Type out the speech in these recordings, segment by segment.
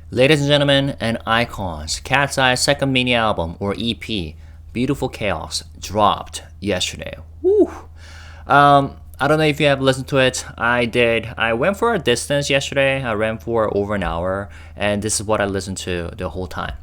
Ladies and gentlemen and icons, KATSEYE's second mini album, or EP, Beautiful Chaos, dropped yesterday. Woo! I don't know if you have listened to it. I did. I went for a distance yesterday. I ran for over an hour, and this is what I listened to the whole time,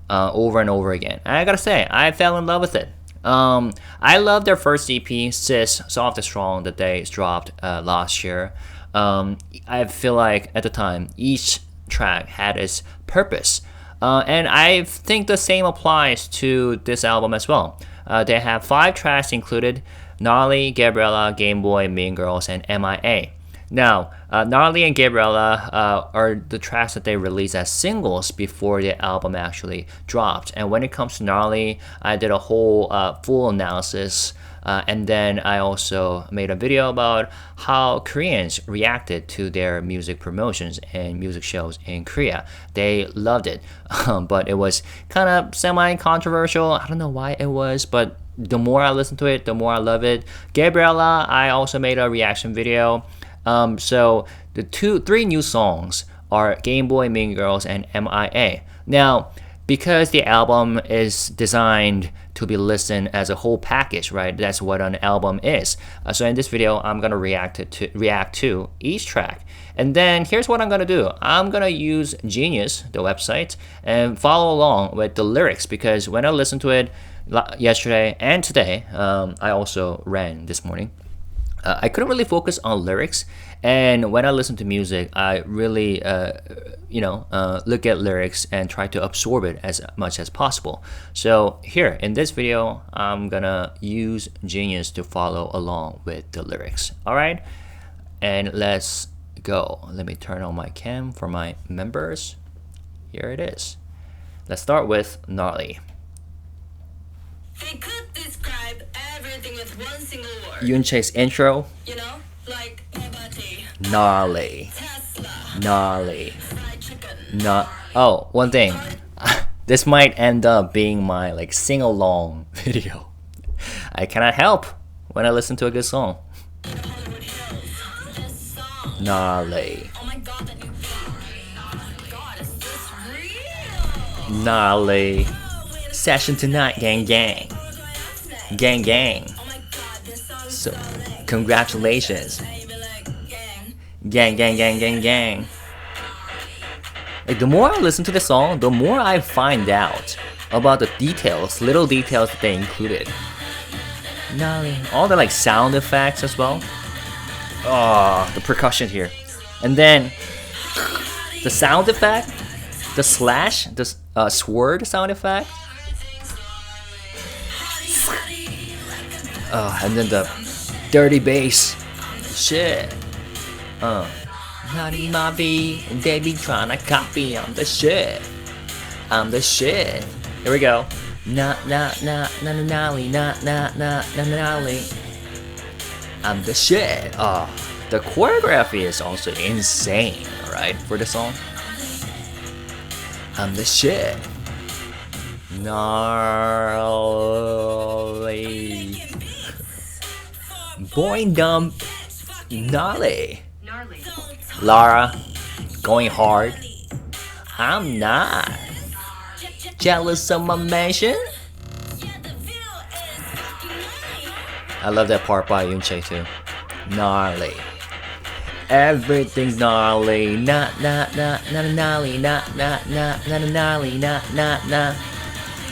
over and over again. And I gotta say, I fell in love with it. I love their first EP, Sis, Soft and Strong, that they dropped last year. I feel like at the time, each track had its purpose. And I think the same applies to this album as well. They have 5 tracks included: Gnarly, Gabriella, Gameboy, Mean Girls, and M.I.A. Now, Gnarly and Gabriella are the tracks that they released as singles before the album actually dropped. And when it comes to Gnarly, I did a whole full analysis, and then I also made a video about how Koreans reacted to their music promotions and music shows in Korea. They loved it, but it was kind of semi-controversial. I don't know why it was, but the more I listen to it, the more I love it. Gabriella, I also made a reaction video. So the 3 new songs are Gameboy, Mean Girls, and M.I.A. Now, because the album is designed to be listened as a whole package, right? That's what an album is. So in this video, I'm gonna react to each track, and then here's what I'm gonna do. I'm gonna use Genius, the website, and follow along with the lyrics, because when I listened to it yesterday and today, I also ran this morning. I couldn't really focus on lyrics, and when I listen to music, I really, look at lyrics and try to absorb it as much as possible. So here in this video, I'm gonna use Genius to follow along with the lyrics. All right, and let's go. Let me turn on my cam for my members. Here it is. Let's start with Gnarly. They could describe everything with one single word. Yoonchae's intro. You know, like Nobody, Gnarly. Tesla, Gnarly. fried chicken. Not. Oh, one thing. This might end up being my sing-along video. I cannot help when I listen to a good song. Hollywood Hills. This song. Gnarly. Oh my god, that new beat. Oh my god, is this real? Gnarly. Session tonight, gang gang. Gang gang. Oh my god, this song is So, gnarly. congratulations. Baby, like, gang. Gang gang gang gang gang. Like, the more I listen to the song, the more I find out about the details, little details that they included. Gnarly. All the sound effects as well. Oh, the percussion here. And then the sound effect, the slash, the sword sound effect. And then the dirty bass. Shit. Naughty my beat, and they be tryna copy. I'm the shit. I'm the shit. Here we go. Na na na na na nally, na na na na nally. I'm the shit. Oh, the choreography is also insane, alright, for the song. I'm the shit. Gnarly. Boy dumb. Gnarly. Gnarly. Lara, going hard. I'm not jealous of my mansion. I love that part by Yoonchae too. Gnarly. Everything's gnarly. Nah nah nah nah nah gnarly. Nah nah nah nah nah gnarly. Nah nah nah.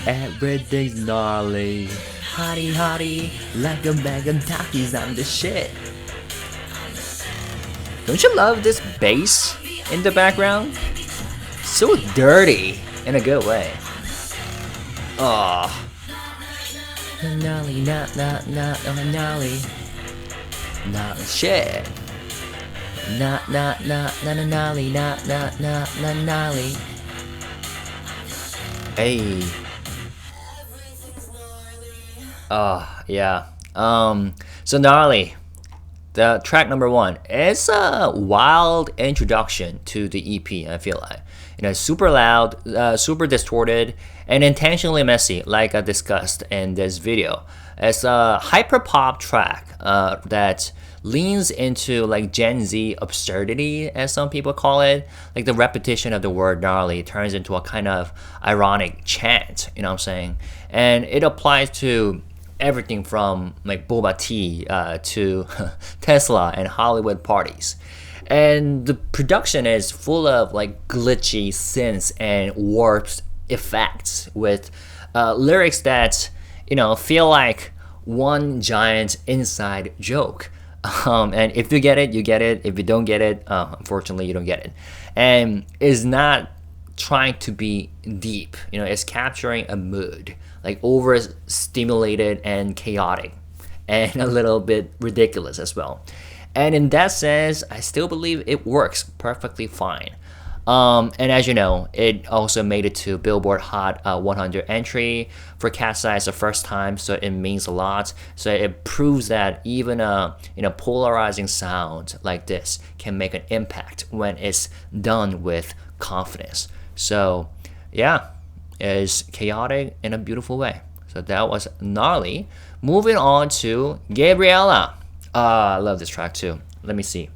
Everything's gnarly. Hottie hottie, like a bag of Takis. I'm the shit. Don't you love this bass in the background? So dirty in a good way. Oh. Gnarly, not gnarly. Not shit. Not gnarly, not gnarly. Hey. Oh, yeah. So Gnarly, the track number 1, is a wild introduction to the EP, I feel like. super loud, super distorted, and intentionally messy, like I discussed in this video. It's a hyperpop track that leans into like Gen Z absurdity, as some people call it. Like the repetition of the word gnarly turns into a kind of ironic chant, you know what I'm saying? And it applies to everything from like boba tea to Tesla and Hollywood parties. And the production is full of like glitchy synths and warped effects with lyrics that feel like one giant inside joke. And if you get it, you get it. If you don't get it, unfortunately, you don't get it. And it's not trying to be deep. It's capturing a mood, like overstimulated and chaotic, and a little bit ridiculous as well. And in that sense, I still believe it works perfectly fine. And as you know, it also made it to Billboard Hot 100 entry for KATSEYE the first time, so it means a lot. So it proves that even a polarizing sound like this can make an impact when it's done with confidence. So yeah, it's chaotic in a beautiful way. So that was Gnarly. Moving on to Gabriella. I love this track too. Let me see.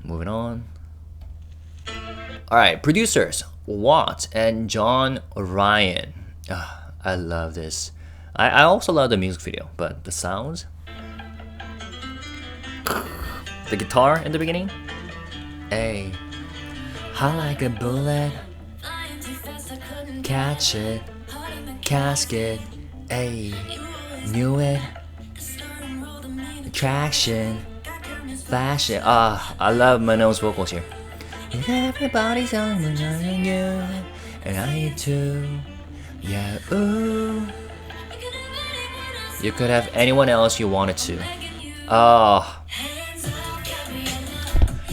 Moving on. Alright, producers, Watt and John Ryan. I love this. I also love the music video, but the sounds. The guitar in the beginning. Hey, hot like a bullet. Catch it. Casket. Hey, knew it. Attraction. Flash it. I love Mano's vocals here. Everybody's on you, and I need to. Yeah, ooh. You could have anyone else you wanted to.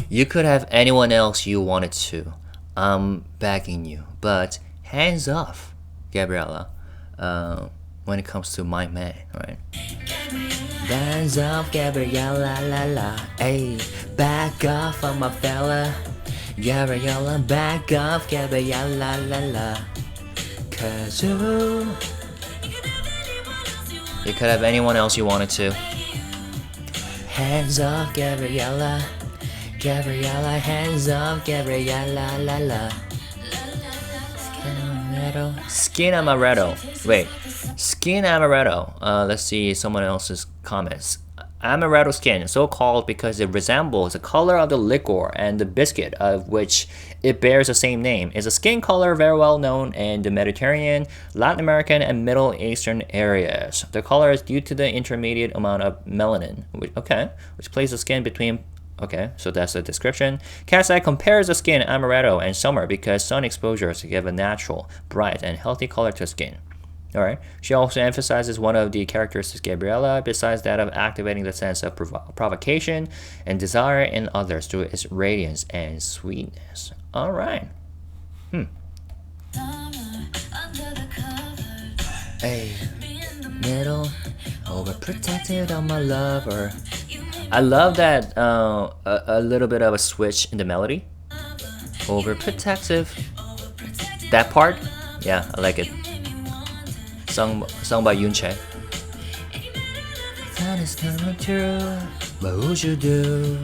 You could have anyone else you wanted to. I'm begging you, but hands off, Gabriella. When it comes to my man, right? Hands off, Gabriella, la la. Hey, back off on my fella. Gabriella, back off, Gabriella, la la. Cause you could have anyone else you wanted to. Hands off, Gabriella. Gabriella, hands off, Gabriella, la la. Skin amaretto. Wait, skin amaretto. Let's see someone else's comments. Amaretto skin, so called because it resembles the color of the liquor and the biscuit of which it bears the same name, is a skin color very well known in the Mediterranean, Latin American, and Middle Eastern areas. The color is due to the intermediate amount of melanin, which places the skin between. Okay, so that's the description. KATSEYE compares the skin amaretto and summer because sun exposures give a natural, bright, and healthy color to skin. Alright. She also emphasizes one of the characteristics of Gabriella, besides that of activating the sense of provocation and desire in others through its radiance and sweetness. Alright. Hey, middle, overprotected on my lover. I love that a little bit of a switch in the melody. Overprotective. That part, yeah, I like it. Sung by Yoonchae. That is coming true. What would you do?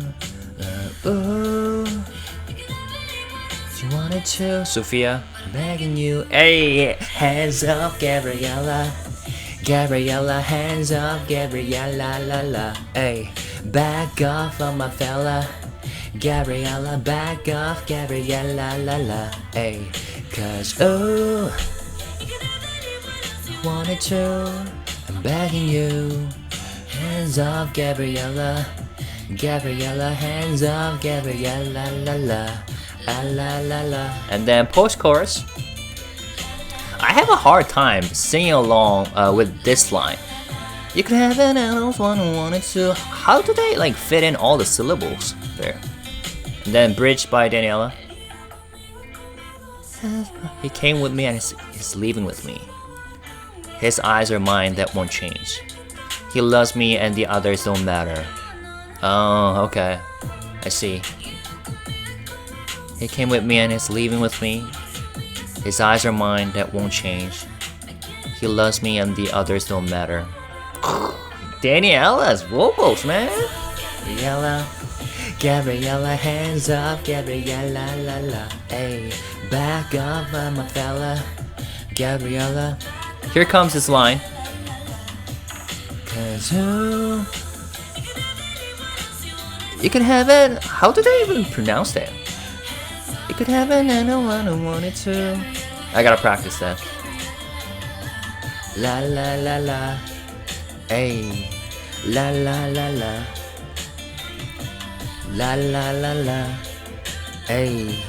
You wanted to. Sophia, I'm begging you. Hey, hands up, Gabriella. Gabriella, hands up, Gabriella, la la. Hey, back off on my fella. Gabriella, back off, Gabriella, la la. Hey, cause wanted to, I'm begging you. Hands off, Gabriella. Gabriella, hands off, Gabriella, la la. La la la la. And then post-chorus. I have a hard time singing along with this line. You could have an else one who wanted to. How do they like fit in all the syllables there? And then bridge by Daniela. He came with me and he's leaving with me. His eyes are mine, that won't change. He loves me and the others don't matter. Oh, okay. I see. He came with me and is leaving with me. His eyes are mine, that won't change. He loves me and the others don't matter. Gabriella's vocals, man. Gabriella, hands up, Gabriella, la la. Hey, back up, my fella. Gabriella. Here comes this line. Cause you can have it. How do they even pronounce that? You could have it and I wanted to. I gotta practice that. La la la la. Hey. La la la la. La la la la. Hey.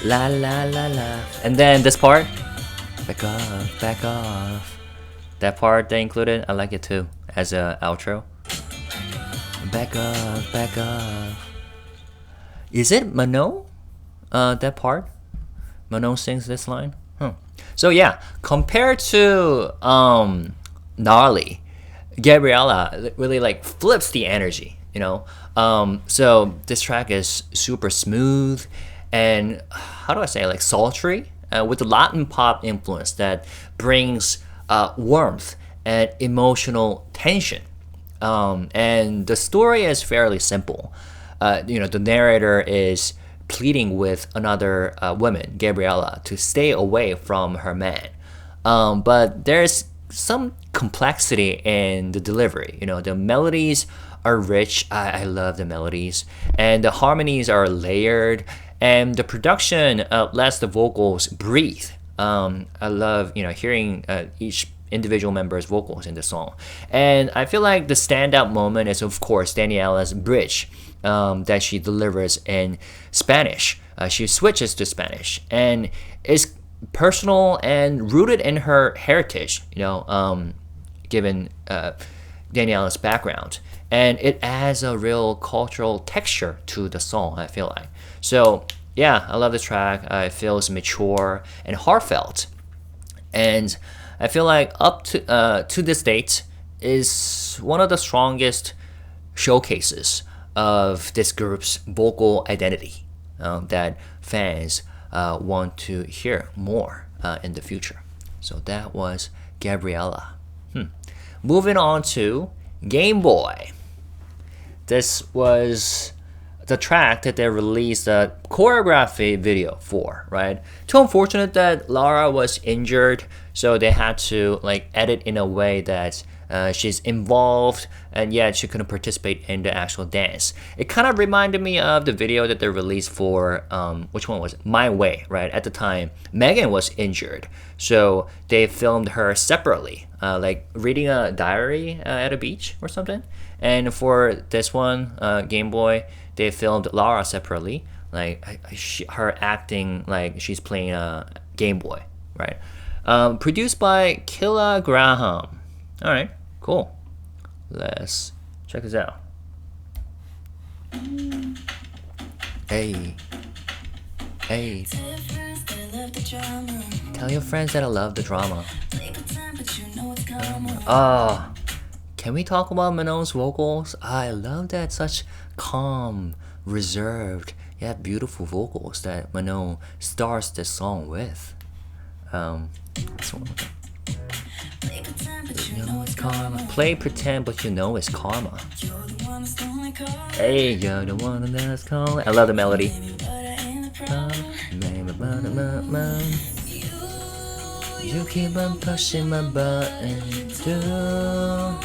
La la la la. And then this part. Back off, back off. That part they included, I like it too, as a outro. Back off, back off. Is it M.I.A? That part? M.I.A sings this line? So yeah, compared to Gnarly, Gabriella really like flips the energy, you know? So this track is super smooth and, how do I say, like sultry, with the Latin pop influence that brings warmth and emotional tension. And the story is fairly simple. The narrator is pleading with another woman, Gabriella, to stay away from her man. But there's some complexity in the delivery. The melodies are rich. I love the melodies. And the harmonies are layered. And the production lets the vocals breathe. I love, hearing each individual member's vocals in the song. And I feel like the standout moment is, of course, Daniella's bridge that she delivers in Spanish. She switches to Spanish and is personal and rooted in her heritage, given Daniella's background. And it adds a real cultural texture to the song, I feel like. So, yeah, I love the track. It feels mature and heartfelt. And I feel like up to this date is one of the strongest showcases of this group's vocal identity that fans want to hear more in the future. So that was Gabriella. Moving on to Gameboy. This was the track that they released a choreography video for, right? Too unfortunate that Lara was injured, so they had to edit in a way that she's involved and yet she couldn't participate in the actual dance. It kind of reminded me of the video that they released for which one was it? M.I.A, right? At the time, Megan was injured, so they filmed her separately, like reading a diary at a beach or something. And for this one, Gameboy, they filmed Lara separately, her acting like she's playing a Game Boy, right? Produced by Graham. All right, cool. Let's check this out. Hey. Tell your friends that I love the drama. Can we talk about M.I.A's vocals? I love that, such calm, reserved, yet beautiful vocals that M.I.A starts this song with. This one. It's karma. Play pretend, but it's karma. Hey, you're the one that's calling. I love the melody. You keep on pushing my button too.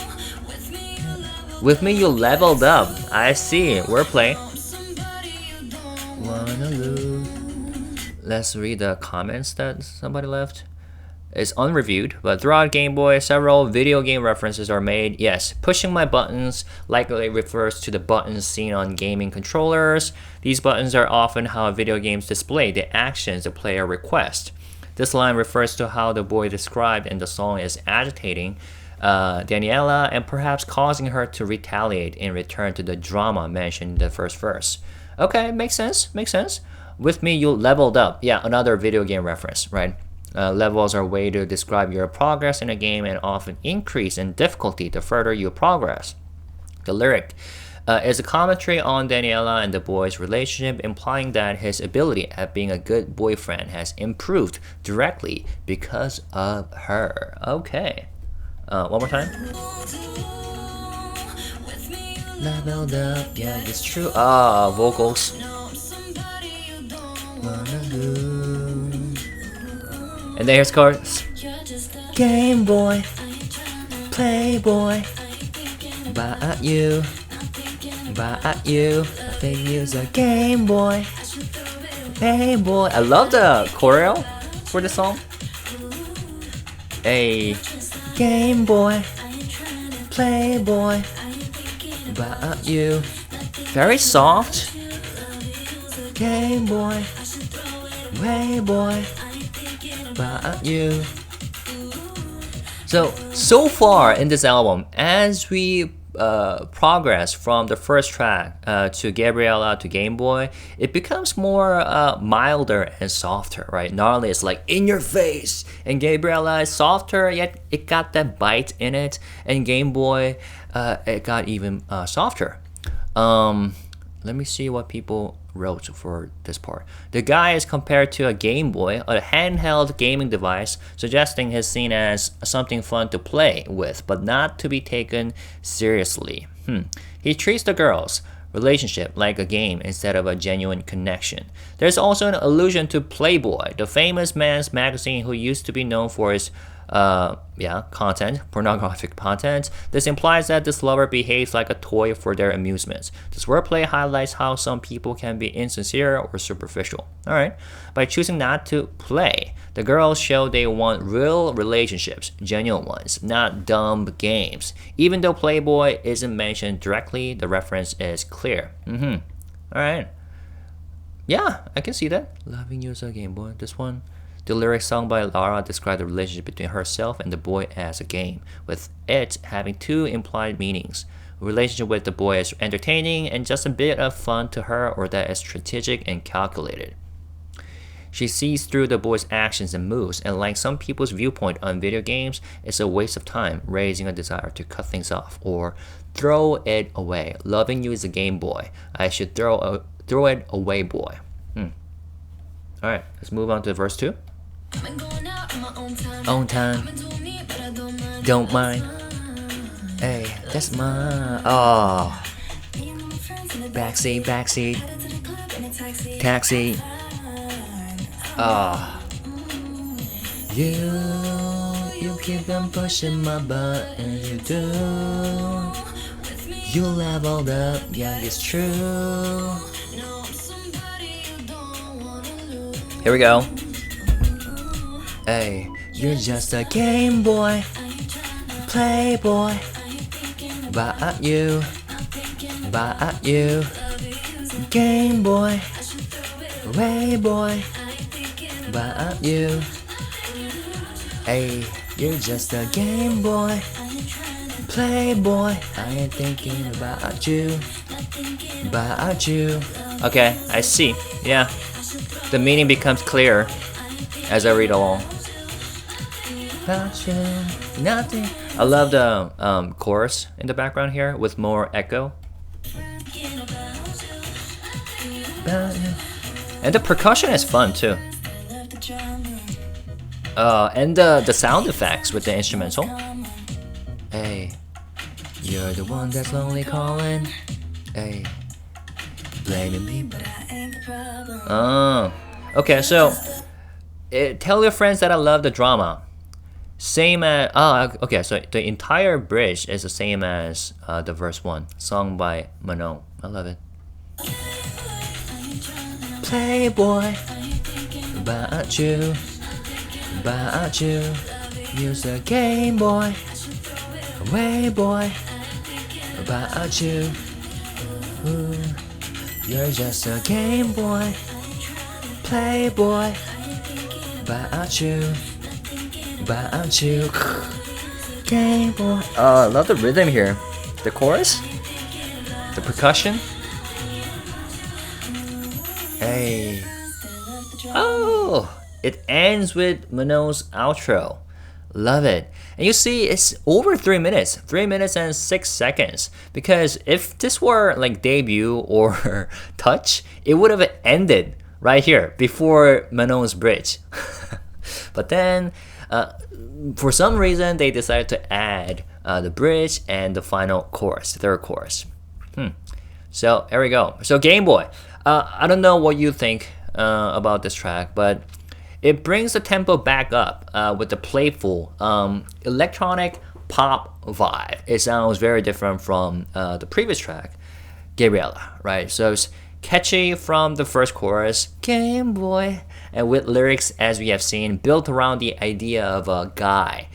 With me, you leveled up. I see. Wordplay. Wanna lose. Let's read the comments that somebody left. It's unreviewed, but throughout Game Boy, several video game references are made. Yes, pushing my buttons likely refers to the buttons seen on gaming controllers. These buttons are often how video games display the actions the player requests. This line refers to how the boy described in the song is agitating Daniela and perhaps causing her to retaliate in return to the drama mentioned in the first verse. Okay, makes sense. With me, you leveled up. Yeah, another video game reference, right? Levels are a way to describe your progress in a game and often increase in difficulty the further you progress. The lyric It's a commentary on Daniela and the boy's relationship, implying that his ability at being a good boyfriend has improved directly because of her. Okay. One more time. Leveled up, yeah, it's true. Vocals. And there's chorus. Game Boy, Playboy, by you, I think you's a Game Boy, Playboy. I love the choreo for the song. A Game Boy, Playboy, by you. Very soft. Game Boy, Playboy, by you. So far in this album, as we progress from the first track to Gabriella to Gameboy, it becomes more milder and softer, right? Gnarly is like in your face, and Gabriella is softer, yet it got that bite in it, and Gameboy, it got even softer. Let me see what people wrote for this part. The guy is compared to a Game Boy, a handheld gaming device, suggesting he's seen as something fun to play with, but not to be taken seriously. He treats the girls' relationship like a game instead of a genuine connection. There's also an allusion to Playboy, the famous men's magazine who used to be known for its pornographic content. This implies that this lover behaves like a toy for their amusements. This wordplay highlights how some people can be insincere or superficial. Alright, by choosing not to play, the girls show they want real relationships, genuine ones, not dumb games. Even though Playboy isn't mentioned directly, the reference is clear. Alright. Yeah, I can see that. Loving you as a Game Boy. This one. The lyrics sung by Lara describe the relationship between herself and the boy as a game, with it having two implied meanings. A relationship with the boy is entertaining and just a bit of fun to her, or that is strategic and calculated. She sees through the boy's actions and moves, and like some people's viewpoint on video games, it's a waste of time, raising a desire to cut things off or throw it away. Loving you is a Game Boy. I should throw it away, boy. Alright, let's move on to verse 2. Own time, don't mind. Hey, that's mine. Oh, backseat, taxi. Oh, you keep on pushing my button. You do. You leveled up, yeah, it's true. Here we go. Hey, you're just a Game Boy, Playboy, by you, Game Boy, Playboy, by you. Hey, you're just a Game Boy, Playboy, I ain't thinking about you. Okay, I see, yeah. The meaning becomes clearer as I read along. Nothing. I love the chorus in the background here with more echo. And the percussion is fun too. And the sound effects with the instrumental. Hey, you're the one that's lonely calling. Hey, blaming me, but I ain't the problem. Okay, so tell your friends that I love the drama. Same as okay, so the entire bridge is the same as the verse 1, sung by M.I.A. I love it. Playboy, about you, use a Game Boy, way boy, about you. Ooh, you're just a Game Boy, Playboy, about you. Game Boy. I love the rhythm here. The chorus, the percussion. Hey. Oh, it ends with M.I.A.'s outro. Love it. And you see, it's over 3 minutes, 3 minutes and 6 seconds. Because if this were like debut or touch, it would have ended right here before Manon's bridge. But then, for some reason, they decided to add the bridge and the final chorus, the third chorus. So there we go. So Gameboy, I don't know what you think about this track, but it brings the tempo back up with the playful electronic pop vibe. It sounds very different from the previous track, Gabriella, right? So it's catchy from the first chorus, Gameboy, and with lyrics, as we have seen, built around the idea of a guy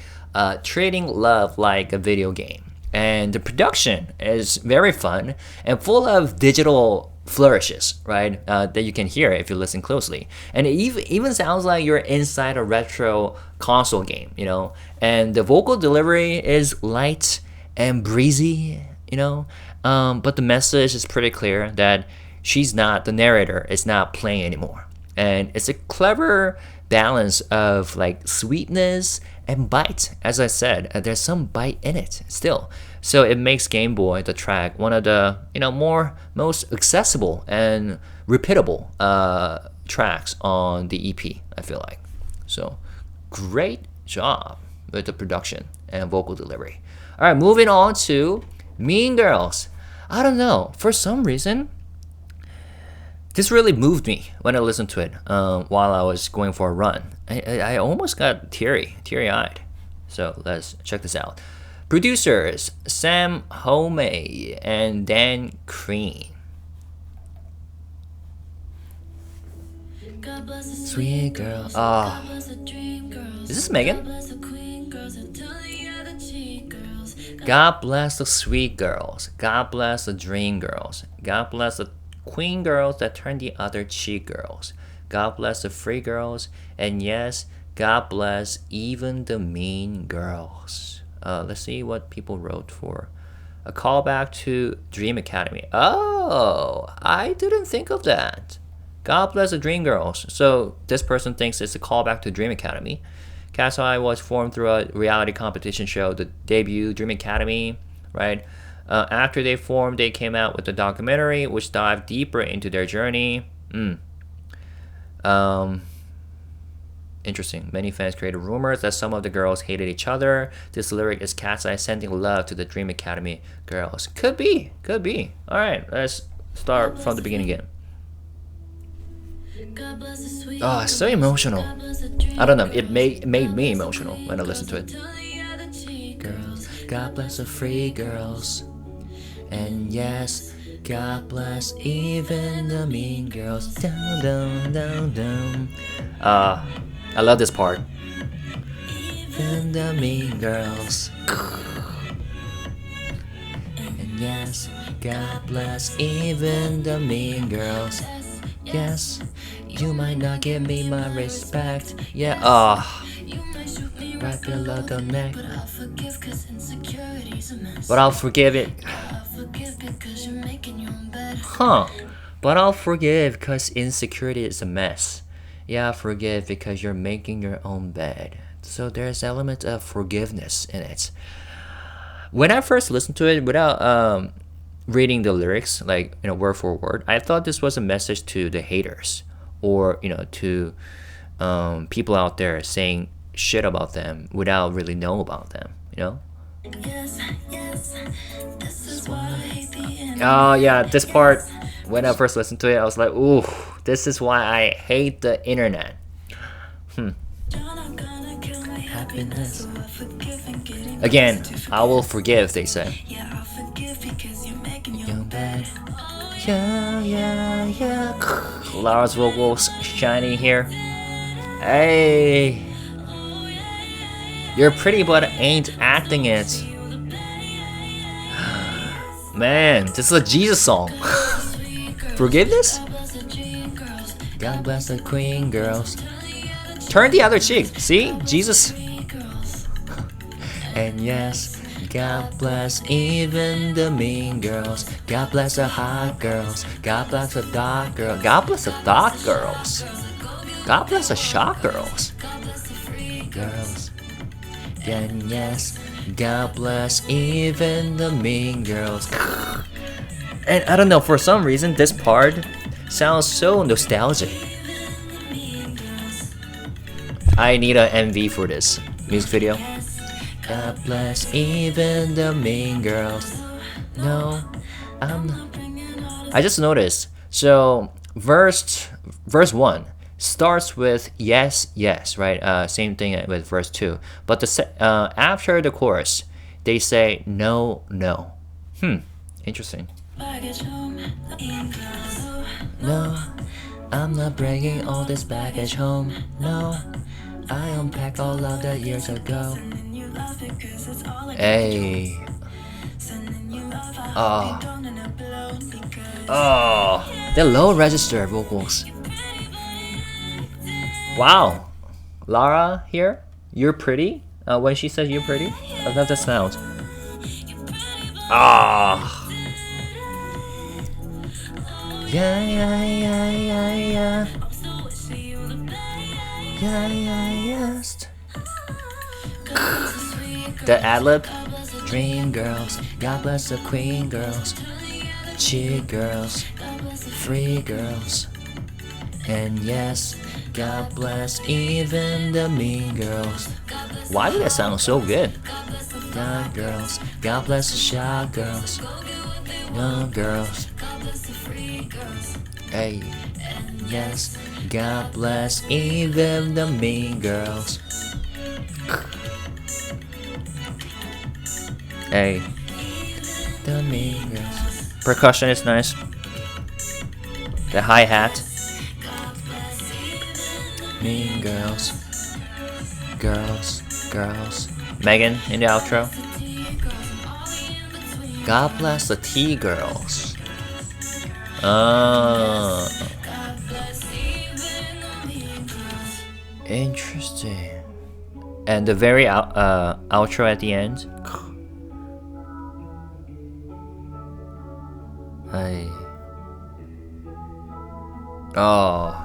treating love like a video game. And the production is very fun and full of digital flourishes, right? That you can hear if you listen closely. And it even sounds like you're inside a retro console game, you know? And the vocal delivery is light and breezy, you know? But the message is pretty clear that she's not, the narrator is not playing anymore. And it's a clever balance of like sweetness and bite. As I said, there's some bite in it still. So it makes Gameboy, the track, one of the most accessible and repeatable tracks on the EP, I feel like. So great job with the production and vocal delivery. All right, moving on to Mean Girls. I don't know, for some reason, this really moved me when I listened to it while I was going for a run. I almost got teary-eyed. So let's check this out. Producers Sam Homey and Dan Crean. Sweet girl. Is this Megan? God bless the sweet girls. God bless the dream girls. God bless the queen girls that turn the other cheek girls. God bless the free girls. And yes, God bless even the mean girls. Let's see what people wrote for a callback to Dream Academy. Oh, I didn't think of that. God bless the Dream Girls. So this person thinks it's a callback to Dream Academy. KATSEYE was formed through a reality competition show, the debut Dream Academy, right? After they formed, they came out with a documentary which dived deeper into their journey. Interesting. Many fans created rumors that some of the girls hated each other. This lyric is KATSEYE sending love to the Dream Academy girls. Could be. All right, let's start from the beginning again. Oh, it's so emotional. I don't know. It made me emotional when I listened to it. Girls, God bless the free girls. And yes, God bless even the mean girls. Down, down, down, down. I love this part. Even the mean girls. And yes, God bless even the mean girls. Yes, you might not give me my respect. Yeah, right below the neck. But I'll forgive it. But I'll forgive because insecurity is a mess. Yeah, forgive because you're making your own bed. So there's element of forgiveness in it. When I first listened to it without reading the lyrics, like word for word, I thought this was a message to the haters, or to people out there saying shit about them without really know about them. Yes, this is why I hate the internet. Oh yeah, this part. When I first listened to it, I was like, ooh, this is why I hate the internet. Happiness. Again, I will forgive, they say. Yeah, I'll forgive because you're making your bed. Yeah. Lara's vocals shiny here. Hey. You're pretty but ain't acting it. Man, this is a Jesus song. Forgiveness? God bless the queen girls. Turn the other cheek. See? Jesus. And yes, God bless even the mean girls. God bless the hot girls. God bless the dark girls. God bless the dark girls. God bless the shock girls. Girls. And yes, God bless even the mean girls. And I don't know, for some reason, this part sounds so nostalgic. I need an MV for this music video. God bless even the mean girls. No, I'm not. I just noticed. So verse 1 starts with yes, yes, right? Same thing with verse 2. But after the chorus, they say no, no. Interesting. No, I'm not bringing all this baggage home. No, I unpacked all of that years ago. Hey. Oh, the low register vocals. Wow, Lara here. You're pretty. When she says you're pretty, I love that sound. Ah. Yeah, yeah, yeah, yeah, yeah. Yeah, yeah, yes. The ad-lib. Dream girls, God bless the queen girls. Chick girls, free girls. And yes, God bless even the mean girls. Why did that sound so good? God girls, God bless the shy girls. Young girls. Hey, yes, God bless even the mean girls. Hey, the mean girls. Percussion is nice. The hi-hat. Mean girls. Girls, girls. Megan in the outro. God bless the T-girls. Interesting. And the very outro at the end. Hey. Oh.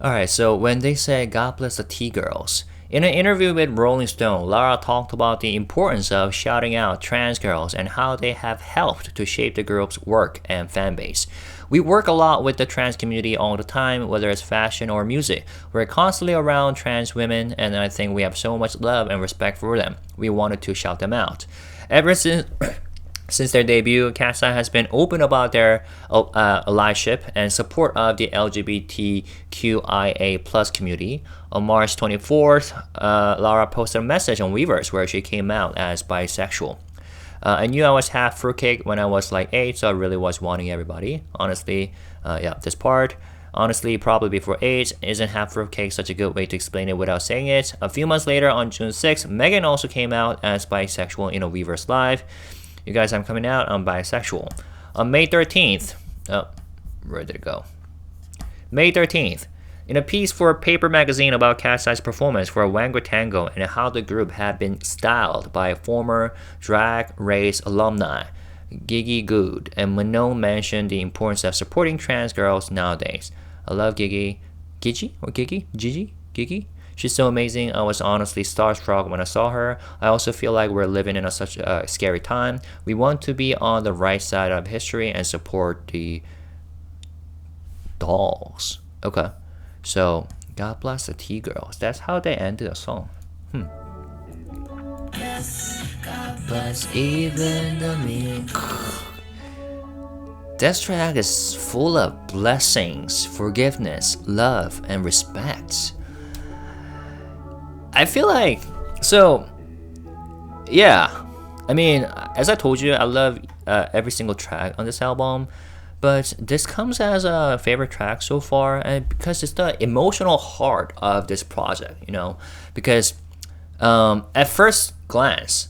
Alright, so when they say God bless the T-girls, in an interview with Rolling Stone, Lara talked about the importance of shouting out trans girls and how they have helped to shape the group's work and fanbase. We work a lot with the trans community all the time, whether it's fashion or music. We're constantly around trans women, and I think we have so much love and respect for them. We wanted to shout them out. Ever since their debut, KATSEYE has been open about their allyship and support of the LGBTQIA+ community. On March 24th, Lara posted a message on Weverse where she came out as bisexual. I knew I was half fruitcake when I was like 8, so I really was wanting everybody. Honestly, this part. Honestly, probably before 8, isn't half fruitcake such a good way to explain it without saying it? A few months later, on June 6th, Megan also came out as bisexual in a Weverse Live. You guys, I'm coming out, I'm bisexual. On May 13th, where did it go? May 13th, in a piece for Paper magazine about KATSEYE's performance for Wango Tango and how the group had been styled by former Drag Race alumni Gigi Good, and Manon mentioned the importance of supporting trans girls nowadays. I love Gigi. Gigi? Or Gigi? Gigi? Gigi? She's so amazing. I was honestly starstruck when I saw her. I also feel like we're living in such a scary time. We want to be on the right side of history and support the dolls. Okay. So, God bless the T-girls. That's how they ended the song. God bless even the mean. This track is full of blessings, forgiveness, love, and respect. I feel like, so, yeah. I mean, as I told you, I love every single track on this album. But this comes as a favorite track so far, and because it's the emotional heart of this project, you know. Because at first glance,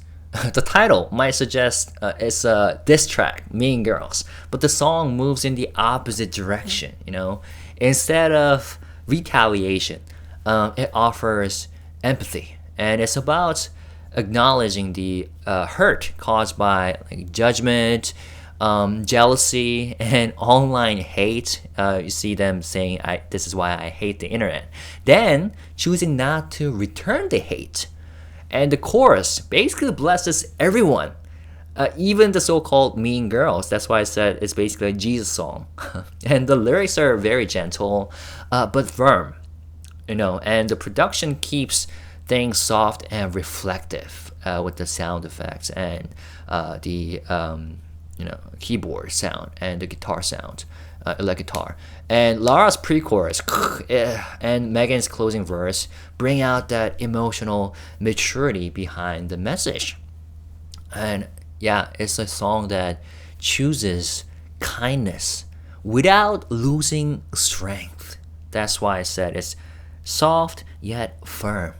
the title might suggest it's a diss track, Mean Girls, but the song moves in the opposite direction, you know. Instead of retaliation, it offers empathy, and it's about acknowledging the hurt caused by like judgment, jealousy, and online hate. You see them saying, this is why I hate the internet. Then choosing not to return the hate. And the chorus basically blesses everyone, even the so-called mean girls. That's why I said it's basically a Jesus song. And the lyrics are very gentle, but firm, and the production keeps things soft and reflective, with the sound effects and the keyboard sound and the guitar sound, electric guitar. And Lara's pre-chorus and Megan's closing verse bring out that emotional maturity behind the message. And yeah, it's a song that chooses kindness without losing strength. That's why I said it's soft yet firm.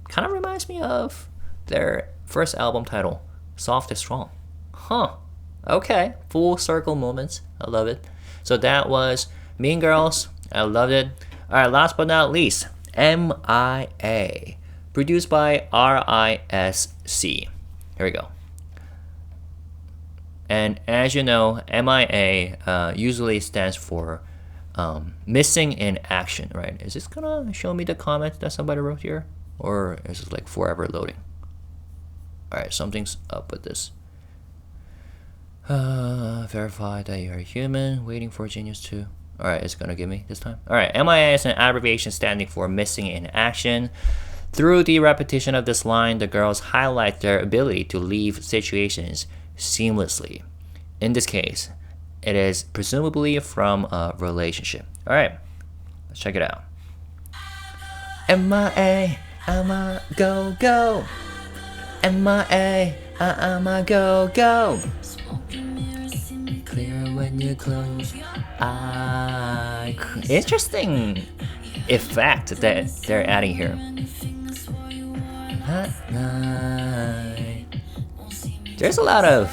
Kind of reminds me of their first album title, Soft is Strong. Huh. Okay, full circle moments. I love it. So that was Mean Girls. I loved it. Alright, last but not least, M.I.A. Produced by RISC. Here we go. And as you know, M.I.A. Usually stands for missing in action, right? Is this gonna show me the comment that somebody wrote here? Or is it like forever loading? Alright, something's up with this. Verify that you're a human, waiting for genius to... Alright, it's gonna give me this time. Alright, M.I.A. is an abbreviation standing for missing in action. Through the repetition of this line, the girls highlight their ability to leave situations seamlessly. In this case, it is presumably from a relationship. Alright, let's check it out. M.I.A. I'ma go, go. M.I.A. I'ma go, go. Clear when you close your eye. Interesting effect that they're adding here. There's a lot of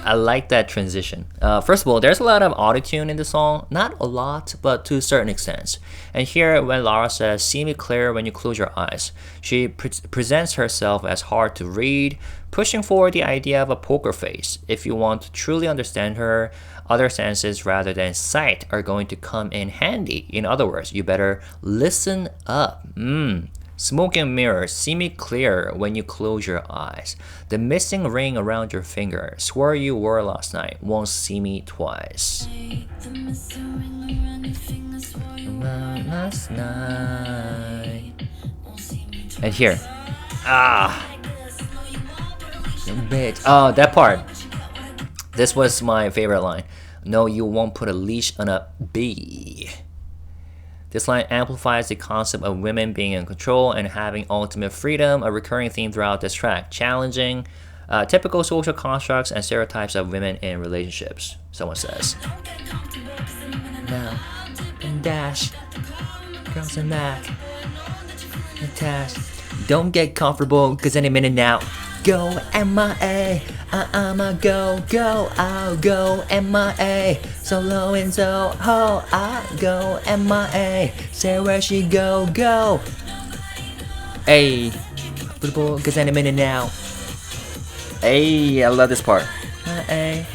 I like that transition. First of all, there's a lot of autotune in the song. Not a lot, but to a certain extent. And here, when Lara says, "See me clear when you close your eyes," she presents herself as hard to read, pushing forward the idea of a poker face. If you want to truly understand her, other senses rather than sight are going to come in handy. In other words, you better listen up. Smoke and mirrors, see me clear when you close your eyes. The missing ring around your finger, swore you wore last night, won't see me twice. Last night. And here, bitch. Oh, that part. This was my favorite line. No, you won't put a leash on a bee. This line amplifies the concept of women being in control and having ultimate freedom, a recurring theme throughout this track, challenging typical social constructs and stereotypes of women in relationships, someone says. Now, and dash, girls and Mac, attached. Don't get comfortable, cause any minute now. Go M.I.A. I'ma go, go, I'll go M.I.A. Solo in Soho, I'll go M.I.A. Say where she go, go. Hey, cause any minute now. Hey, I love this part. M.I.A.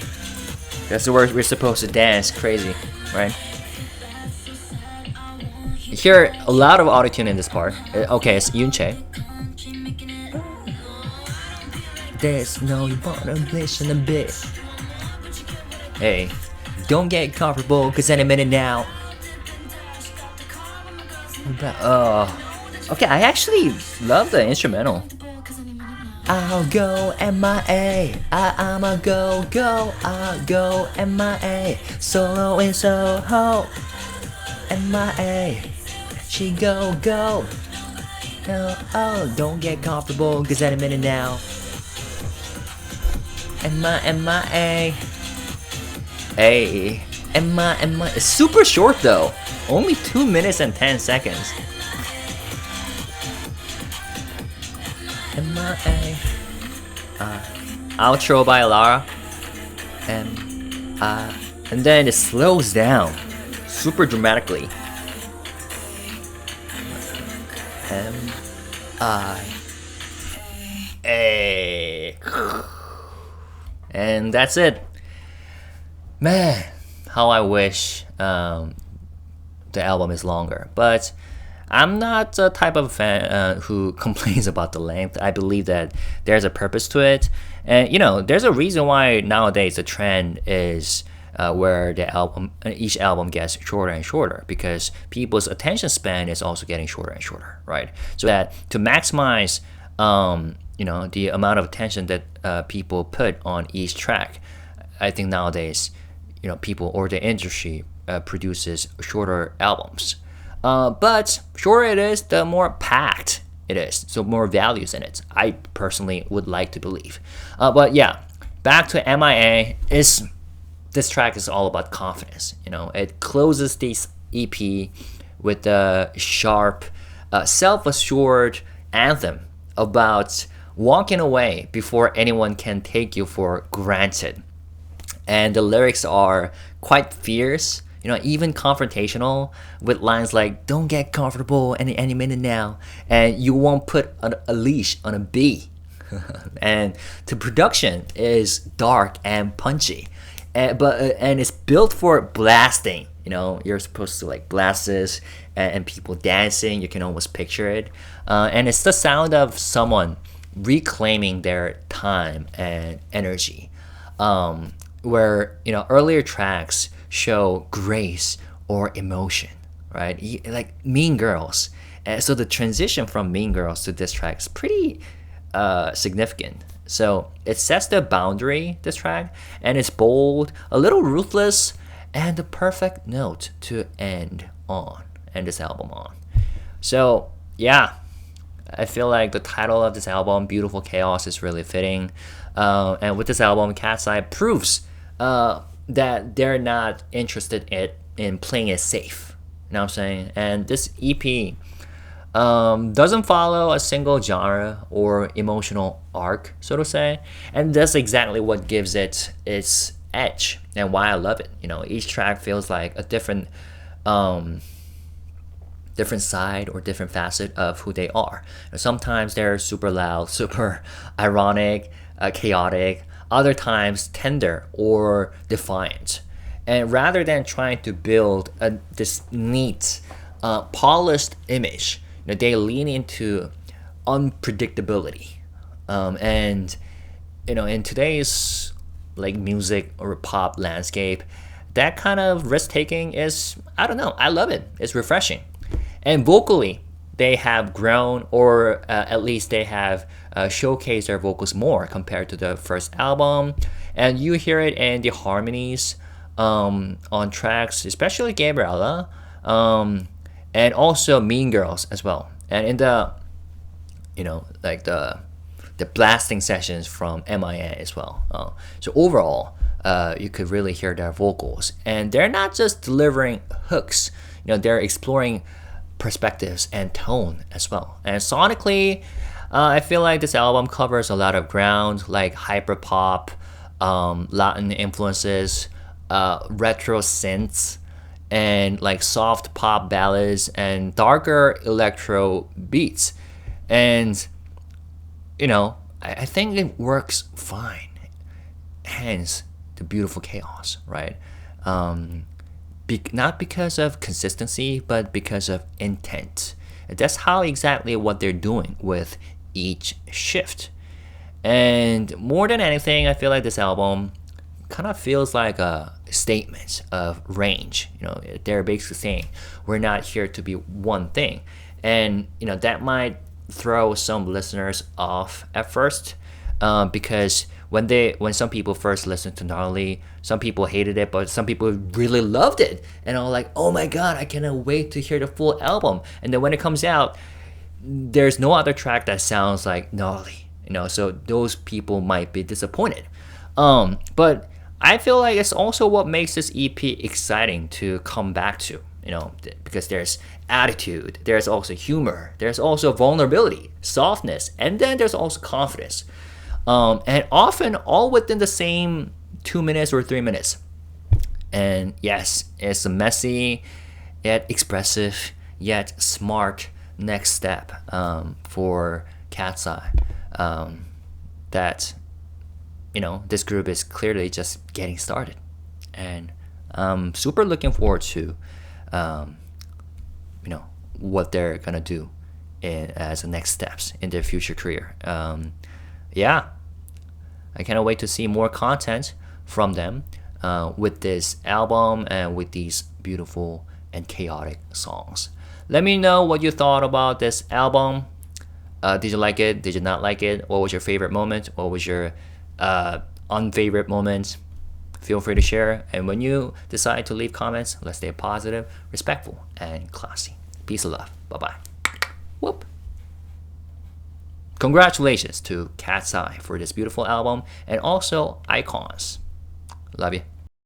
That's the word we're supposed to dance crazy, right? You hear a lot of autotune in this part. Okay, it's Yunche. There's no bottomless in a bit. Hey, don't get comfortable, cause any minute now. Okay, I actually love the instrumental. I'll go M.I.A. I'ma go, go, I'll go M.I.A. Solo in Soho, M.I.A. She go, go. Oh, don't get comfortable, cause any minute now. M.I.A. Hey, M.I. It's super short though. Only 2 minutes and 10 seconds. M.I.A. Outro by Lara. And then it slows down super dramatically. M.I.A. And that's it. Man, how I wish the album is longer. But I'm not the type of fan who complains about the length. I believe that there's a purpose to it. And, there's a reason why nowadays the trend is where each album gets shorter and shorter, because people's attention span is also getting shorter and shorter, right? So that to maximize, the amount of attention that people put on each track, I think nowadays, people or the industry produces shorter albums. But shorter it is, the more packed it is, so more values in it. I personally would like to believe. But yeah, back to M.I.A. This track is all about confidence. It closes this EP with a sharp, self-assured anthem about walking away before anyone can take you for granted. And the lyrics are quite fierce, even confrontational, with lines like "Don't get comfortable any minute now," and "You won't put a leash on a bee." And the production is dark and punchy, and it's built for blasting. You're supposed to like blast this and people dancing. You can almost picture it, and it's the sound of someone reclaiming their time and energy. Where earlier tracks show grace or emotion, right? Like Mean Girls. And so the transition from Mean Girls to this track is pretty significant. So it sets the boundary, this track, and it's bold, a little ruthless, and the perfect note to end this album on. So yeah, I feel like the title of this album, Beautiful Chaos, is really fitting. And with this album, KATSEYE proves that they're not interested in playing it safe. You know what I'm saying? And this EP doesn't follow a single genre or emotional arc, so to say. And that's exactly what gives it its edge and why I love it. Each track feels like a different side or different facet of who they are. Sometimes they're super loud, super ironic, chaotic. Other times tender or defiant. And rather than trying to build this neat, polished image, they lean into unpredictability. And in today's like music or pop landscape, that kind of risk taking is, I don't know, I love it. It's refreshing. And vocally, they have grown, or at least they have showcased their vocals more compared to the first album. And you hear it in the harmonies on tracks, especially Gabriella, and also Mean Girls as well. And in the, like the blasting sessions from M.I.A. as well. So overall, you could really hear their vocals. And they're not just delivering hooks, they're exploring perspectives and tone as well. And sonically, I feel like this album covers a lot of ground, like hyperpop, Latin influences, retro synths, and like soft pop ballads and darker electro beats. And I think it works fine. Hence the beautiful chaos, right? Not because of consistency, but because of intent. That's how exactly what they're doing with each shift. And more than anything, I feel like this album kind of feels like a statement of range. They're basically saying we're not here to be one thing. And that might throw some listeners off at first, because when some people first listened to Gnarly, some people hated it, but some people really loved it. And I'm like, oh my god, I cannot wait to hear the full album. And then when it comes out, there's no other track that sounds like Gnarly. So those people might be disappointed. But I feel like it's also what makes this EP exciting to come back to. Because there's attitude, there's also humor, there's also vulnerability, softness, and then there's also confidence. And often all within the same 2 minutes or 3 minutes. And yes, it's a messy, yet expressive, yet smart next step for KATSEYE that this group is clearly just getting started, and I'm super looking forward to what they're gonna do as the next steps in their future career. Yeah, I cannot wait to see more content from them with this album and with these beautiful and chaotic songs. Let me know what you thought about this album. Did you like it? Did you not like it? What was your favorite moment? What was your unfavorite moment? Feel free to share. And when you decide to leave comments, let's stay positive, respectful, and classy. Peace and love. Bye-bye. Whoop. Congratulations to KATSEYE for this beautiful album, and also Icons. Love you.